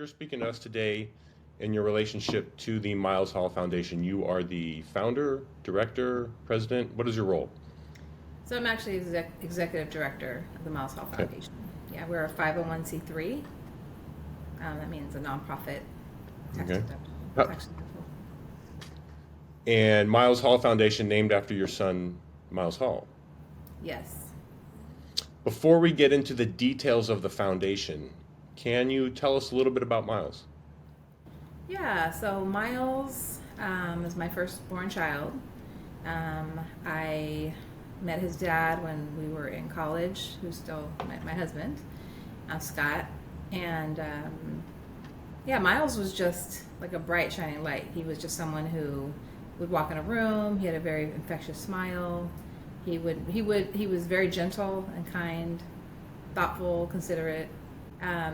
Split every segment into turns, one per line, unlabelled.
you're speaking to us today in your relationship to the Miles Hall Foundation. You are the founder, director, president. What is your role?
So I'm actually executive director of the Miles Hall
Okay.
Foundation. Yeah, we're a 501c3. That means a nonprofit, tax
Okay.
deductible.
Uh,
Tax deductible.
And Miles Hall Foundation named after your son, Miles Hall.
Yes.
Before we get into the details of the foundation, can you tell us a little bit about Miles?
Yeah. So Miles is my firstborn child. I met his dad when we were in college, who's still my husband, Scott, and yeah, Miles was just like a bright shining light. He was just someone who would walk in a room. He had a very infectious smile. He was very gentle and kind, thoughtful, considerate.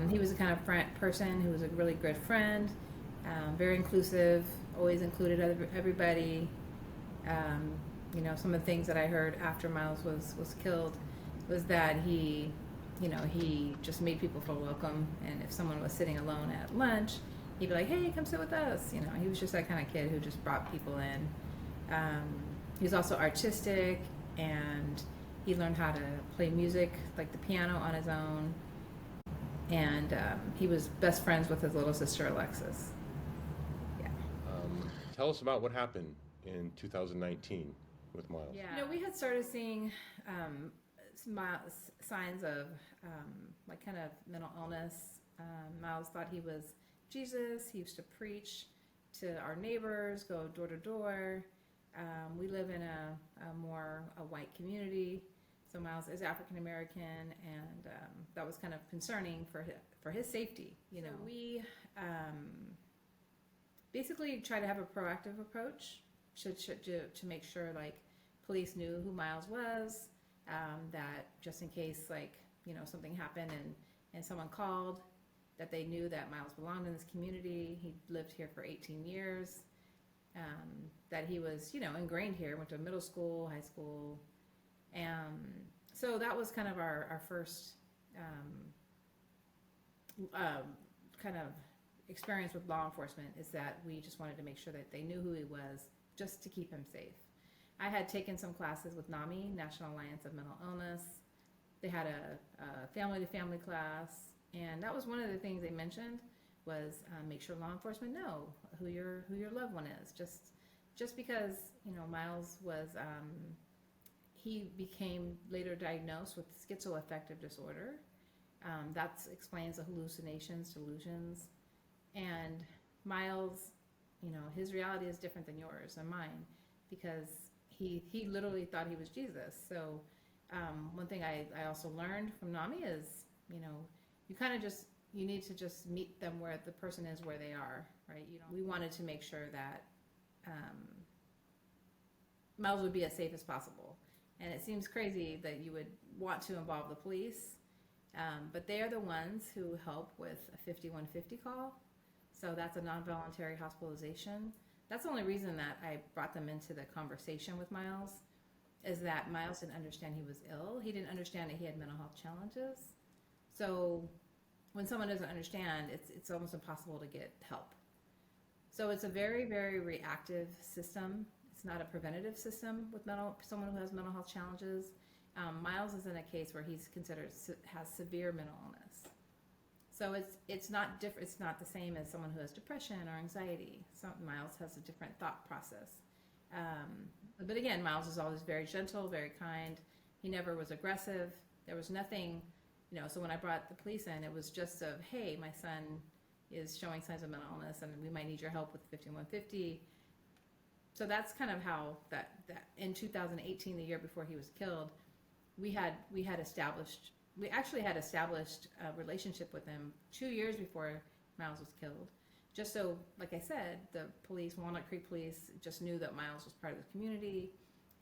He was the kind of person who was a really good friend, very inclusive, always included everybody. Um, some of the things that I heard after Miles was killed was that he just made people feel welcome. And if someone was sitting alone at lunch, he'd be like, "Hey, come sit with us." He was just that kind of kid who just brought people in. Um, he was also artistic, and he learned how to play music, like the piano, on his own. And he was best friends with his little sister Alexis. Yeah.
Tell us about what happened in 2019 with Miles.
Yeah. We had started seeing signs of like kind of mental illness. Miles thought he was Jesus. He used to preach to our neighbors, go door to door. We live in a more a white community, so Miles is African American, and that was kind of concerning for his safety. We basically try to have a proactive approach to make sure like police knew who Miles was, that just in case like something happened and someone called, that they knew that Miles belonged in this community. He lived here for 18 years. That he was ingrained here. Went to middle school, high school, so that was kind of our first kind of experience with law enforcement, is that we just wanted to make sure that they knew who he was, just to keep him safe. I had taken some classes with NAMI, National Alliance of Mental Illness. They had a family-to-family class, and that was one of the things they mentioned was make sure law enforcement know who your loved one is. Just because Miles was he became later diagnosed with schizoaffective disorder. That explains the hallucinations, delusions, and Miles, his reality is different than yours and mine, because he literally thought he was Jesus. So one thing I also learned from NAMI is, you kind of just you need to just meet them where the person is, where they are, right? We wanted to make sure that Miles would be as safe as possible. And it seems crazy that you would want to involve the police, but they are the ones who help with a 5150 call. So that's a non-voluntary hospitalization. That's the only reason that I brought them into the conversation with Miles, is that Miles didn't understand he was ill. He didn't understand that he had mental health challenges. So when someone doesn't understand, it's almost impossible to get help. So it's a very, very reactive system. It's not a preventative system with someone who has mental health challenges. Miles is in a case where he's considered has severe mental illness. So it's not different. It's not the same as someone who has depression or anxiety. Miles has a different thought process. But again, Miles is always very gentle, very kind. He never was aggressive. There was nothing, So when I brought the police in, it was just of, hey, my son is showing signs of mental illness, and we might need your help with 5150. So that's kind of how that in 2018, the year before he was killed, we actually had established a relationship with him 2 years before Miles was killed. Just so, like I said, the police, Walnut Creek Police, just knew that Miles was part of the community,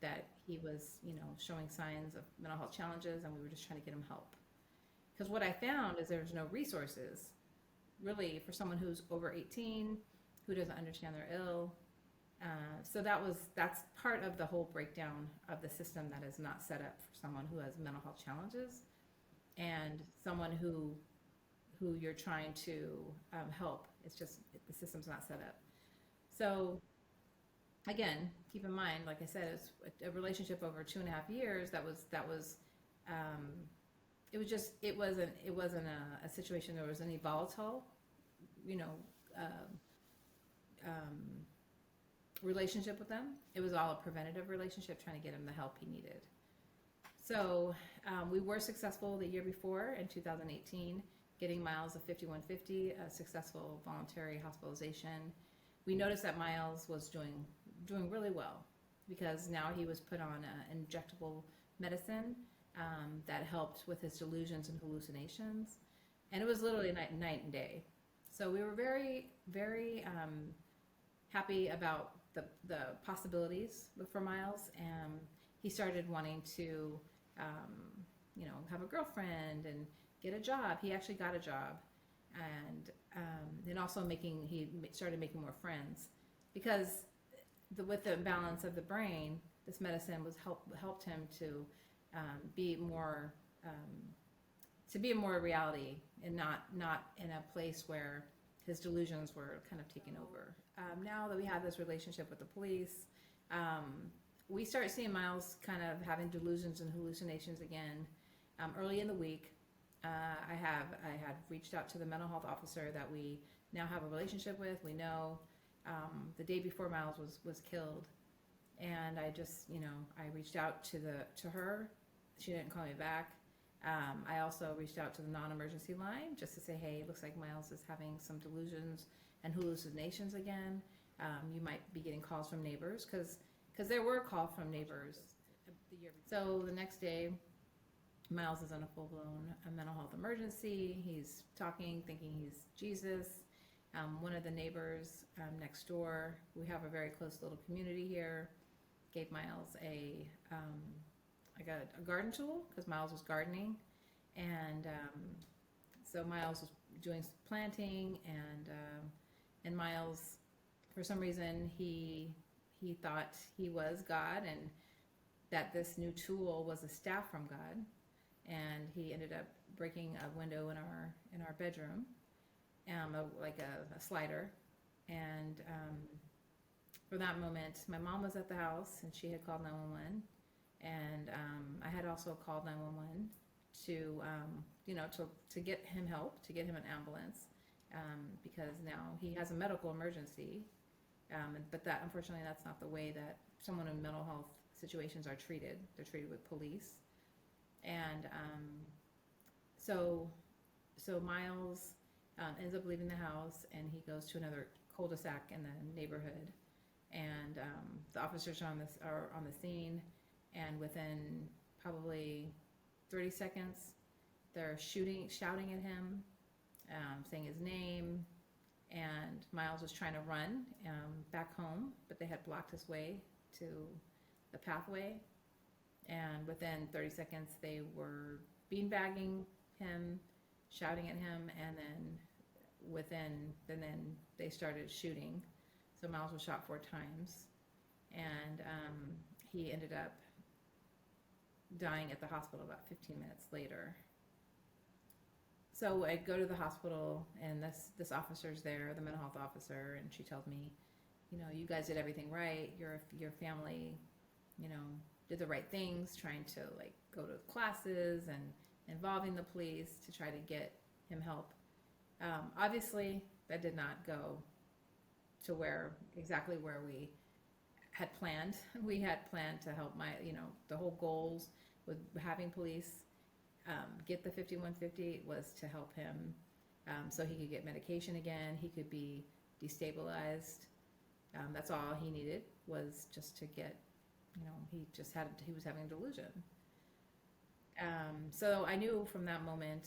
that he was, showing signs of mental health challenges, and we were just trying to get him help. Because what I found is there's no resources, really, for someone who's over 18, who doesn't understand they're ill. So that's part of the whole breakdown of the system that is not set up for someone who has mental health challenges, and someone who you're trying to help. It's just the system's not set up. So again, keep in mind, like I said, it's a relationship over 2.5 years. Um, it wasn't a situation that was any volatile, you know, um, um, relationship with them. It was all a preventative relationship, trying to get him the help he needed. So we were successful the year before in 2018, getting Miles a 5150, a successful voluntary hospitalization. We noticed that Miles was doing really well because now he was put on an injectable medicine that helped with his delusions and hallucinations, and it was literally night and day. So we were very, very happy about the possibilities for Miles. He started wanting to, have a girlfriend and get a job. He actually got a job, and also he started making more friends because with the balance of the brain, this medicine helped him to be more to be more reality and not in a place where his delusions were kind of taking over. Now that we have this relationship with the police, we start seeing Miles kind of having delusions and hallucinations again. Early in the week, I had reached out to the mental health officer that we now have a relationship with. We know the day before Miles was killed, and I just I reached out to her. She didn't call me back. I also reached out to the non-emergency line just to say, hey, it looks like Miles is having some delusions and hallucinations again. You might be getting calls from neighbors because there were calls from neighbors the year before. So the next day, Miles is in a full-blown mental health emergency. He's talking, thinking he's Jesus. One of the neighbors next door, we have a very close little community here, gave Miles a garden tool because Miles was gardening, and so Miles was doing some planting, and Miles, for some reason, he thought he was God and that this new tool was a staff from God, and he ended up breaking a window in our bedroom, like a slider, and for that moment, my mom was at the house and she had called 911. And I had also called 911 to get him help, to get him an ambulance, because now he has a medical emergency. But unfortunately, that's not the way that someone in mental health situations are treated. They're treated with police. And so Miles ends up leaving the house, and he goes to another cul-de-sac in the neighborhood. And the officers are on the scene. And within probably 30 seconds, they're shouting at him, saying his name, and Miles was trying to run back home, but they had blocked his way to the pathway. And within 30 seconds, they were beanbagging him, shouting at him, and then they started shooting. So Miles was shot 4 times, and he ended up dying at the hospital about 15 minutes later. So I go to the hospital, and this officer's there, the mental health officer, and she tells me, you guys did everything right. Your family, did the right things, trying to go to classes and involving the police to try to get him help. Obviously, that did not go to exactly where we had planned. We had planned to help the whole goals with having police get the 5150 was to help him so he could get medication again. He could be destabilized. That's all he needed, was just to get, he was having a delusion. So I knew from that moment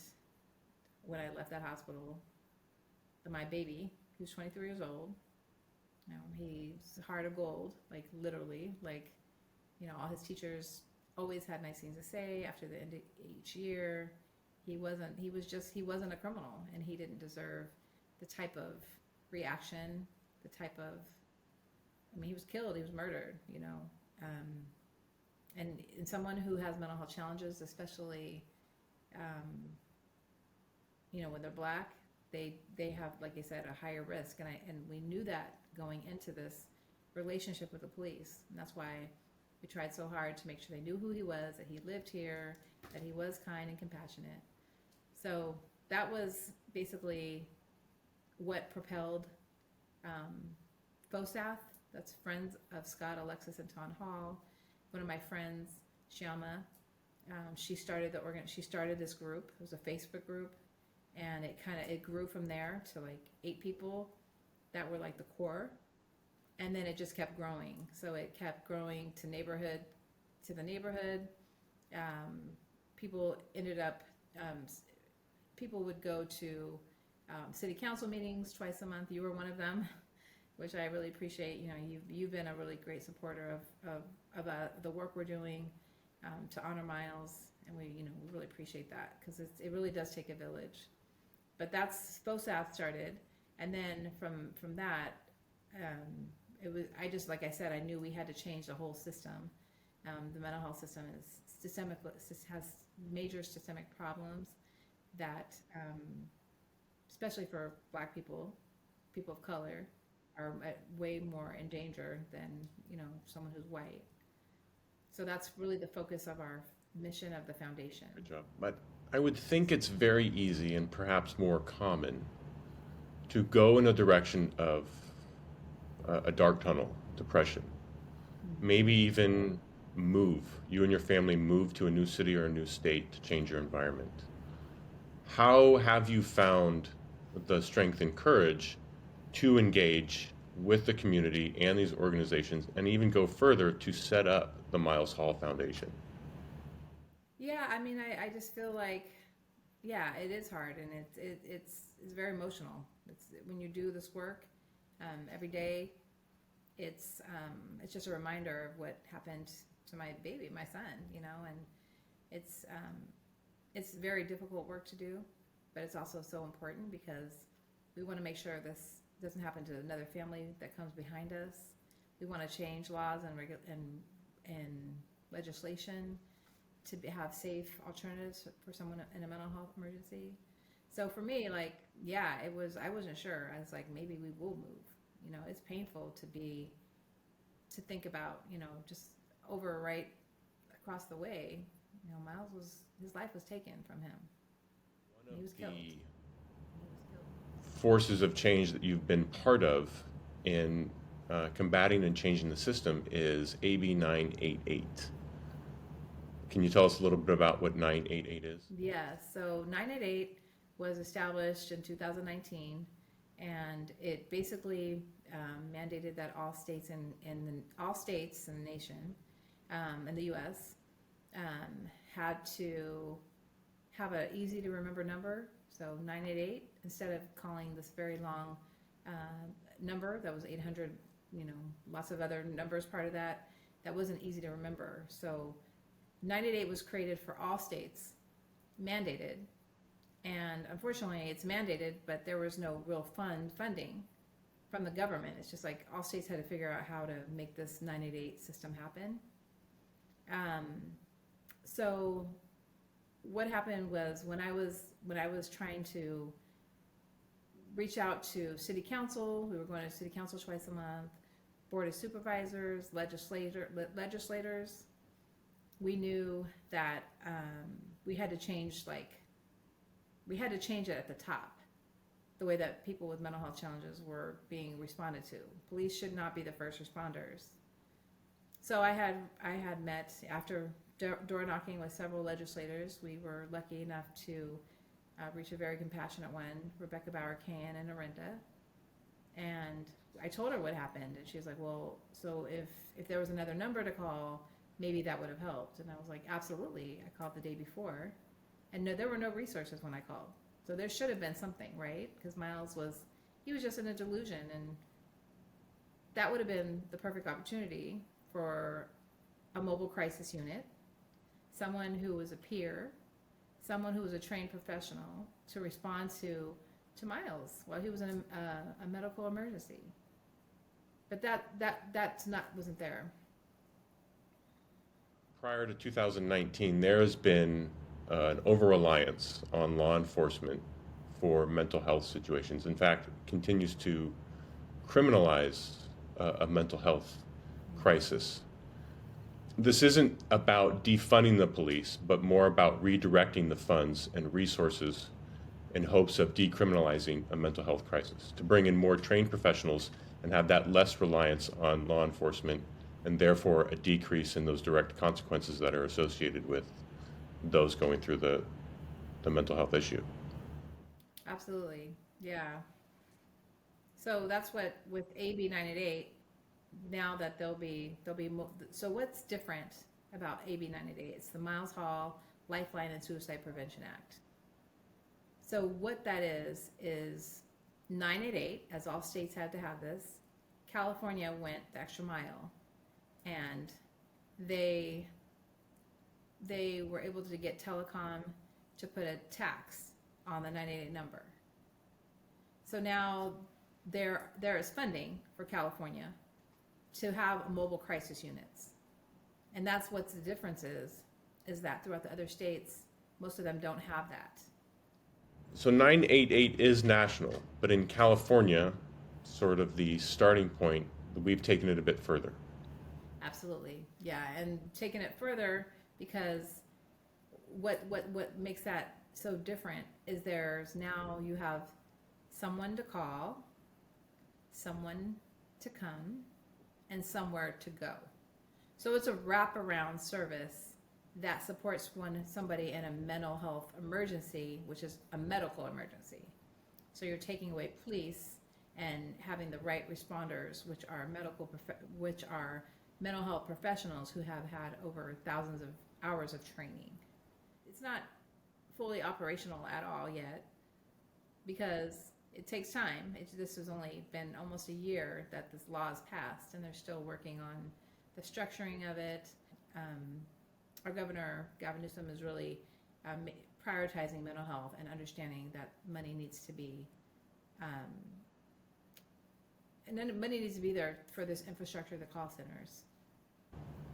when I left that hospital that my baby, who's 23 years old, he's heart of gold, literally, all his teachers always had nice things to say after the end of each year. He wasn't a criminal, and he didn't deserve the type of reaction, he was killed, he was murdered, and in someone who has mental health challenges, especially when they're black, they have, like I said, a higher risk, and we knew that going into this relationship with the police, and that's why we tried so hard to make sure they knew who he was, that he lived here, that he was kind and compassionate. So that was basically what propelled um, FOSAth. That's Friends of Scott, Alexis, and Taun Hall. One of my friends, Shyama, she started she started this group. It was a Facebook group, and it grew from there to like 8 people that were like the core, and then it just kept growing. So it kept growing to the neighborhood. Um, people ended up um, people would go to city council meetings twice a month. You were one of them, which I really appreciate. You've been a really great supporter of the work we're doing to honor Miles, and we really appreciate that, because it really does take a village. But that's FOSAth started, and then from that, it was I just like I said, I knew we had to change the whole system. The mental health system has major systemic problems that, especially for Black people, people of color, are way more in danger than someone who's white. So that's really the focus of our mission of the foundation.
Good job. But I would think it's very easy and perhaps more common to go in a direction of a dark tunnel, depression. Maybe even you and your family move to a new city or a new state to change your environment. How have you found the strength and courage to engage with the community and these organizations, and even go further to set up the Miles Hall Foundation?
Yeah, I mean, I just feel like, yeah, it is hard, and it's very emotional. It's when you do this work every day. It's just a reminder of what happened to my baby, my son, and it's very difficult work to do, but it's also so important, because we want to make sure this doesn't happen to another family that comes behind us. We want to change laws and legislation to have safe alternatives for someone in a mental health emergency. So for me, like, yeah, I wasn't sure. I was like, maybe we will move. It's painful to think about, just over right across the way. His life was taken from him.
One
He was
of
killed.
the forces of change that you've been part of in combating and changing the system is AB 988. Can you tell us a little bit about what 988 is?
Yeah, so 988 was established in 2019, and it basically mandated that all states all states in the nation, in the U.S., had to have an easy to remember number. So 988, instead of calling this very long number that was 800, lots of other numbers part of that wasn't easy to remember. So 988 was created for all states, mandated, and unfortunately it's mandated, but there was no real funding from the government. It's just like all states had to figure out how to make this 988 system happen. So what happened was, when I was trying to reach out to city council, we were going to city council twice a month, board of supervisors, legislators. We knew that we had to change it at the top, the way that people with mental health challenges were being responded to. Police should not be the first responders. So I had met, after door knocking with several legislators. We were lucky enough to reach a very compassionate one, Rebecca Bauer-Cahan and Arinda. And I told her what happened, and she was like, well, so if there was another number to call, maybe that would have helped. And I was like, absolutely. I called the day before, and no, there were no resources when I called. So there should have been something, right? Because Miles was just in a delusion, and that would have been the perfect opportunity for a mobile crisis unit, someone who was a peer, someone who was a trained professional to respond to Miles while he was in a medical emergency. But that's wasn't there.
Prior to 2019, there has been an over-reliance on law enforcement for mental health situations. In fact, continues to criminalize a mental health crisis. This isn't about defunding the police, but more about redirecting the funds and resources in hopes of decriminalizing a mental health crisis, to bring in more trained professionals and have that less reliance on law enforcement, and therefore a decrease in those direct consequences that are associated with those going through the mental health issue.
Absolutely. Yeah. So that's what with AB 988, now that so what's different about AB 988? It's the Miles Hall Lifeline and Suicide Prevention Act. So what that is 988, as all states had to have this. California went the extra mile, and they were able to get telecom to put a tax on the 988 number. So now there is funding for California to have mobile crisis units. And that's what the difference is that throughout the other states, most of them don't have that.
So 988 is national, but in California, sort of the starting point, we've taken it a bit further.
Absolutely. Yeah, and taking it further, because what makes that so different is there's now you have someone to call, someone to come, and somewhere to go. So it's a wraparound service that supports somebody in a mental health emergency, which is a medical emergency. So you're taking away police and having the right responders, which are mental health professionals who have had over thousands of hours of training. It's not fully operational at all yet, because it takes time. This has only been almost a year that this law is passed, and they're still working on the structuring of it. Our governor, Gavin Newsom, is really prioritizing mental health and understanding that money needs to be, and then money needs to be there for this infrastructure, the call centers.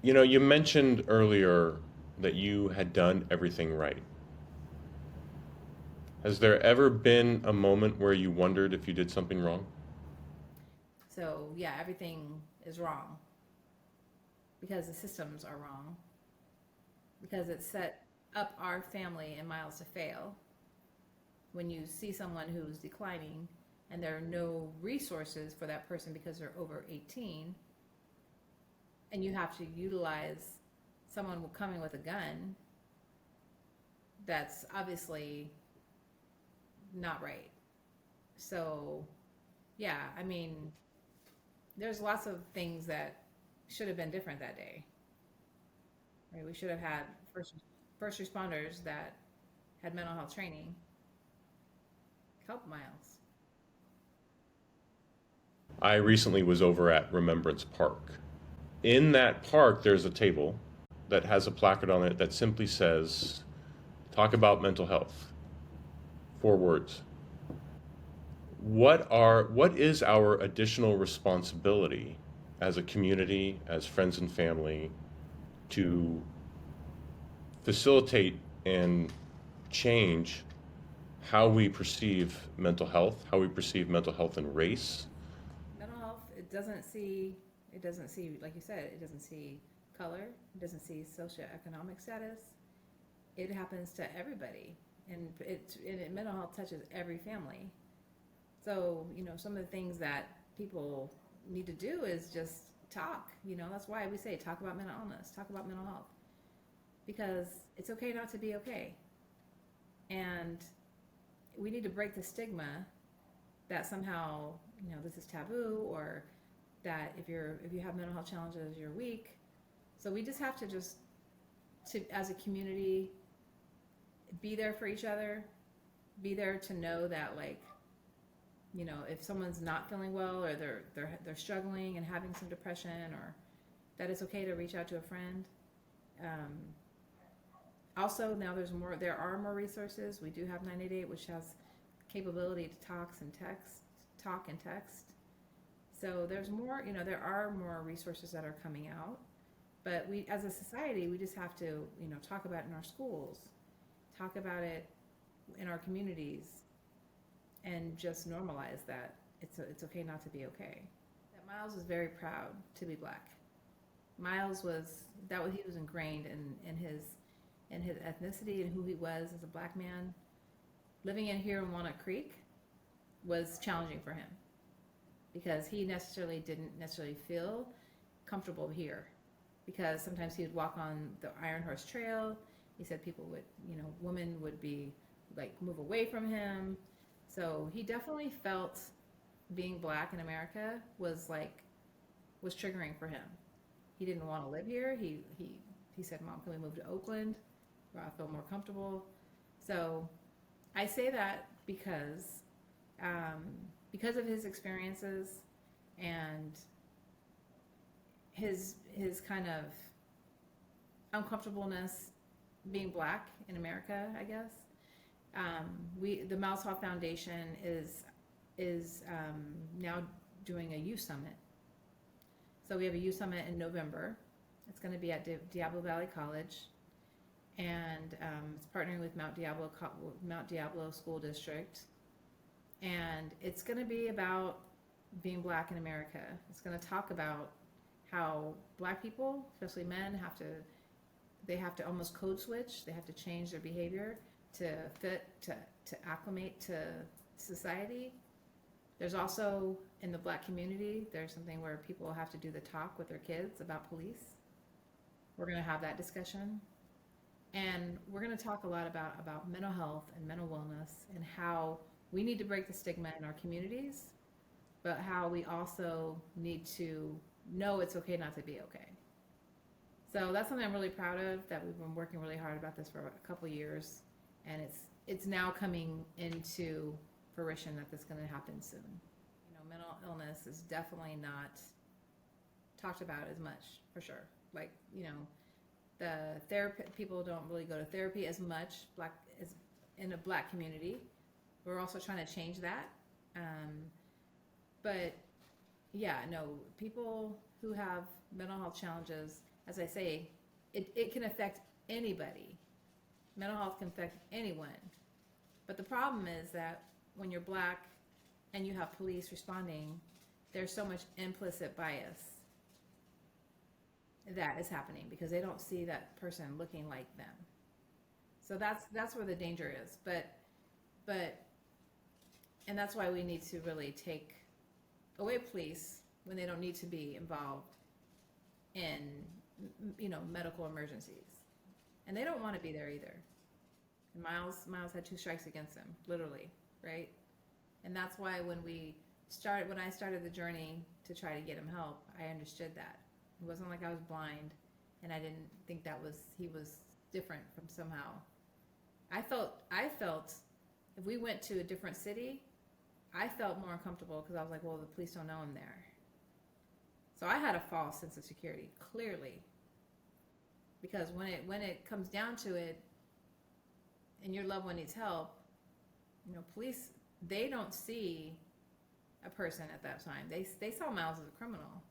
You know, you mentioned earlier that you had done everything right. Has there ever been a moment where you wondered if you did something wrong?
So yeah, everything is wrong because the systems are wrong, because it set up our family and Miles to fail. When you see someone who's declining and there are no resources for that person because they're over 18, and you have to utilize someone coming with a gun, that's obviously not right. So yeah, I mean, there's lots of things that should have been different that day. Right? We should have had first responders that had mental health training help Miles.
I recently was over at Remembrance Park. In that park, there's a table that has a placard on it that simply says, "Talk about mental health." 4 words. What is our additional responsibility as a community, as friends and family, to facilitate and change how we perceive mental health, how we perceive mental health and race?
Mental health, it doesn't see, like you said, it doesn't see color, it doesn't see socioeconomic status. It happens to everybody, and mental health touches every family. So, some of the things that people need to do is just talk. That's why we say talk about mental illness, talk about mental health, because it's okay not to be okay. And we need to break the stigma that somehow, this is taboo, or that if you have mental health challenges, you're weak. So we just have to as a community, be there for each other, be there to know that, like, if someone's not feeling well, or they're struggling and having some depression, or that it's okay to reach out to a friend. Also, now there are more resources. We do have 988, which has capability to talk and text. So there's more, there are more resources that are coming out. But we, as a society, we just have to, talk about it in our schools, talk about it in our communities, and just normalize that it's okay not to be okay. That Miles was very proud to be black. Miles was he was ingrained in his ethnicity and who he was as a black man. Living in here in Walnut Creek was challenging for him because he didn't necessarily feel comfortable here, because sometimes he would walk on the Iron Horse Trail. He said people would, women would be like move away from him. So he definitely felt being black in America was triggering for him. He didn't want to live here. He said, "Mom, can we move to Oakland where I feel more comfortable?" So I say that because of his experiences and his kind of uncomfortableness being black in America, I guess. The Miles Hall Foundation is now doing a youth summit. So we have a youth summit in November. It's going to be at Diablo Valley College, and it's partnering with Mount Diablo School District, and it's going to be about being black in America. It's going to talk about how black people, especially men, have to almost code switch. They have to change their behavior to fit, to acclimate to society. There's also, in the black community, there's something where people have to do the talk with their kids about police. We're going to have that discussion. And we're going to talk a lot about mental health and mental wellness and how we need to break the stigma in our communities, but how we also need to know it's okay not to be okay. So that's something I'm really proud of, that we've been working really hard about this for a couple years, and it's now coming into fruition that this is going to happen soon. Mental illness is definitely not talked about as much, for sure. The therapy, people don't really go to therapy as much as in a black community. We're also trying to change that. But yeah, no, people who have mental health challenges, as I say, it can affect anybody. Mental health can affect anyone. But the problem is that when you're black and you have police responding, there's so much implicit bias that is happening because they don't see that person looking like them. So that's where the danger is. And that's why we need to really take away police when they don't need to be involved in medical emergencies, and they don't want to be there either. And Miles had 2 strikes against him, literally, right? And that's why when I started the journey to try to get him help, I understood that it wasn't like I was blind, and I didn't think he was different from somehow. I felt if we went to a different city, I felt more uncomfortable because I was like, well, the police don't know I'm there. So I had a false sense of security, clearly. Because when it comes down to it, and your loved one needs help, police, they don't see a person at that time. They saw Miles as a criminal.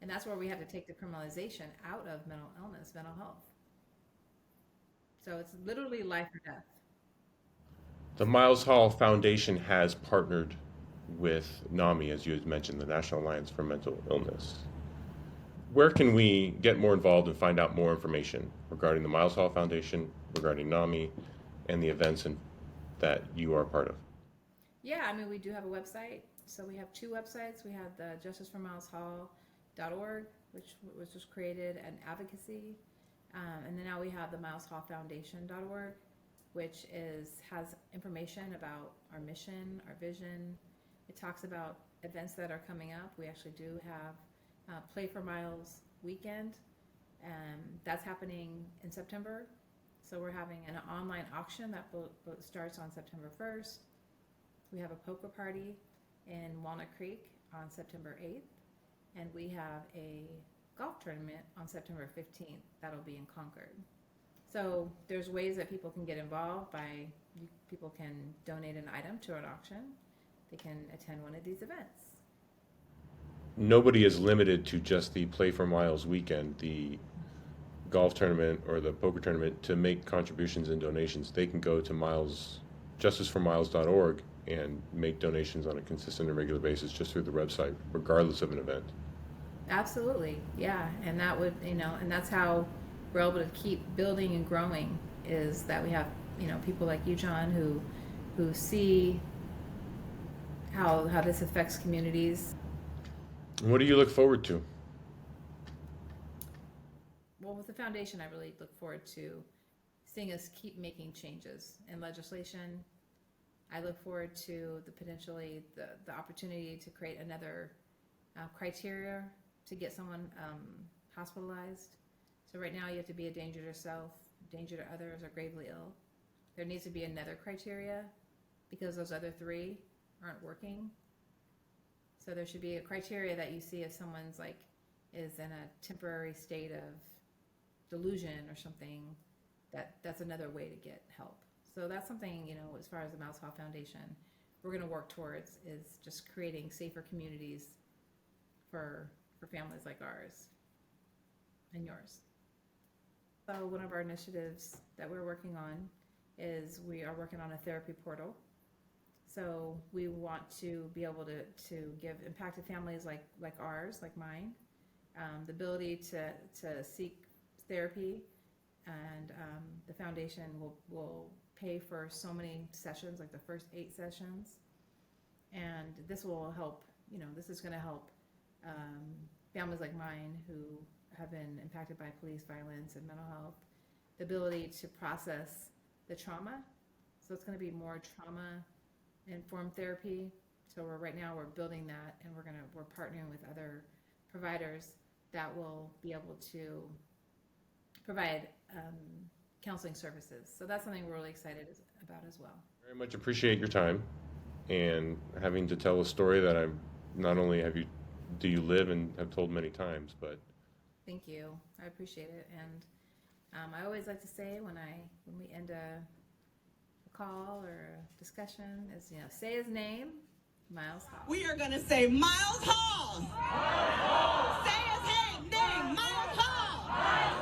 And that's where we have to take the criminalization out of mental illness, mental health. So it's literally life or death.
The Miles Hall Foundation has partnered with NAMI, as you had mentioned, the National Alliance for Mental Illness. Where can we get more involved and find out more information regarding the Miles Hall Foundation, regarding NAMI, and the events that you are a part of?
Yeah, we do have a website. So we have 2 websites. We have the justiceformileshall.org, which was just created, and advocacy. And then now we have the mileshallfoundation.org, which has information about our mission, our vision. It talks about events that are coming up. We actually do have Play for Miles weekend, and that's happening in September. So we're having an online auction that starts on September 1st. We have a poker party in Walnut Creek on September 8th, and we have a golf tournament on September 15th that'll be in Concord. So there's ways that people can get involved people can donate an item to an auction. They can attend one of these events.
Nobody is limited to just the Play for Miles weekend, the golf tournament or the poker tournament, to make contributions and donations. They can go to justiceformiles.org and make donations on a consistent and regular basis just through the website, regardless of an event.
Absolutely, yeah, and that would, and that's how we're able to keep building and growing, is that we have, people like you, John, who see how this affects communities.
And what do you look forward to?
Well, with the foundation, I really look forward to seeing us keep making changes in legislation. I look forward to the opportunity to create another criteria to get someone hospitalized. So right now you have to be a danger to yourself, danger to others, or gravely ill. There needs to be another criteria because those other three aren't working. So there should be a criteria that you see if someone's is in a temporary state of delusion or something, that's another way to get help. So that's something, as far as the Mouse Hall Foundation, we're going to work towards, is just creating safer communities for families like ours and yours. So one of our initiatives that we're working on is we are working on a therapy portal. So we want to be able to give impacted families like ours, like mine, the ability to seek therapy, and the foundation will pay for so many sessions, like the first 8 sessions, and this will help. This is going to help families like mine who have been impacted by police violence and mental health, the ability to process the trauma. So it's going to be more trauma-informed therapy. So right now we're building that, and we're partnering with other providers that will be able to provide counseling services. So that's something we're really excited about as well.
Very much appreciate your time and having to tell a story that I'm not only do you live and have told many times, but
Thank you. I appreciate it. And I always like to say when we end a call or a discussion is, say his name, Miles Hall.
We are going to say Miles Hall. Say his name, Miles Hall.